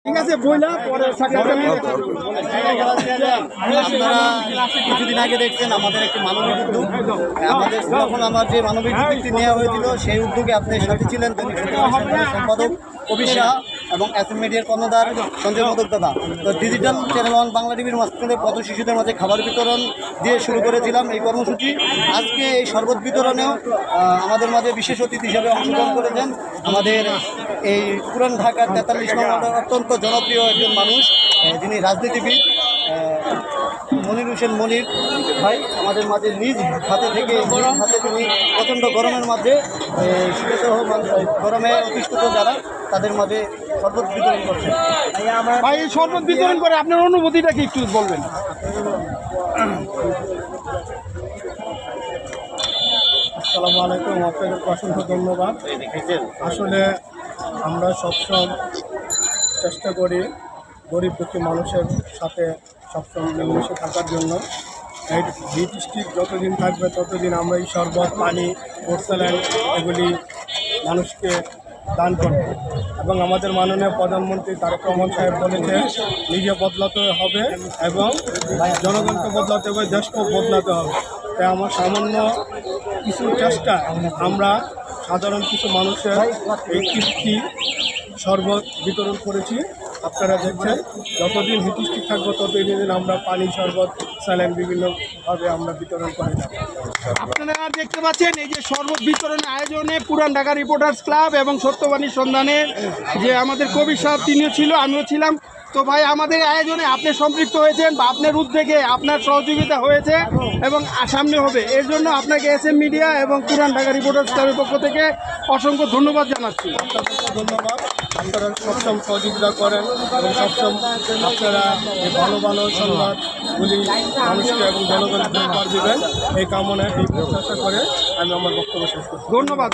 ঠিক আছে বইলা পরে আপনারা কিছুদিন আগে দেখছেন আমাদের একটি মানবিক উদ্যোগ আমাদের যখন আমার যে মানবিক উদ্যোগটি নেওয়া হয়েছিল সেই উদ্যোগে আপনি সাথে ছিলেন দৈনিক সত্যবাদী সম্পাদক কবির শাহ এবং এসএম মিডিয়ার কর্ণধার সঞ্জয় মোদক দাদা। তো ডিজিটাল চ্যানেল ওয়ান বাংলা টিভির মাধ্যমে পথ শিশুদের মাঝে খাবার বিতরণ দিয়ে শুরু করেছিলাম এই কর্মসূচি। আজকে এই শরবত বিতরণেও আমাদের মাঝে বিশেষ অতিথি হিসাবে অংশগ্রহণ করেছেন আমাদের এই পুরান ঢাকার 43 নং ওয়ার্ডের অত্যন্ত জনপ্রিয় একজন মানুষ, যিনি রাজনীতিবিদ মনির হোসেন মনির ভাই। আমাদের মাঝে নিজ হাতে থেকে তিনি প্রচণ্ড গরমের মাঝে গরমে অতিষ্ঠিত যারা তাদের মাঝে শরবত বিতরণ করছেন। ভাই এই শরবত বিতরণ করে আপনার অনুভূতিটা কি একটু বলবেন? আসসালামু আলাইকুম, আপনাদের অসংখ্য ধন্যবাদ। আসলে আমরা সবসময় চেষ্টা করি গরিব দুঃখী মানুষের সাথে সবসময় মিলেমিশে থাকার জন্য। এই হিট স্ট্রিক যতদিন থাকবে ততদিন আমরা এই শরবত, পানি, পোর্সেলেন এগুলি মানুষকে দান করব। এবং আমাদের মাননীয় প্রধানমন্ত্রী তারেক রহমান সাহেব বলেছে নিজে বদলাতে হবে এবং জনগণকে বদলাতে হবে, দেশকেও বদলাতে হবে। তাই আমার সামান্য কিছু চেষ্টা আমরা সাধারণ কিছু মানুষের এই কীর্তি শরবত বিতরণ করেছি। আপনারা দেখছেন যতদিন হিটিস্টিক থাকবো ততদিন আমরা পানি, শরবত, স্যালাইন বিভিন্নভাবে আমরা বিতরণ করে যাব। আপনারা দেখতে পাচ্ছেন এই যে শরবত বিতরণের আয়োজনে পুরান ঢাকা রিপোর্টার্স ক্লাব এবং সত্যবাদীর সন্ধানের যে আমাদের কবি সাহেব তিনিও ছিল, আমিও ছিলাম। তো ভাই আমাদের আয়োজনে আপনি সম্পৃক্ত হয়েছেন বা আপনার উদ্যোগে আপনার সহযোগিতা হয়েছে এবং সামনে হবে, এর জন্য আপনাকে এসএম মিডিয়া এবং পুরান ঢাকা রিপোর্টার্স ক্লাবের পক্ষ থেকে অসংখ্য ধন্যবাদ জানাচ্ছি। ধন্যবাদ। আপনারা সবসময় সহযোগিতা করেন এবং সবসময় আপনারা এই ভালো ভালো সংবাদগুলি মানুষকে এবং জনগণকে উপহার দেবেন এই কামনায় এই প্রত্যাশা করে আমি আমার বক্তব্য শেষ করছি। ধন্যবাদ।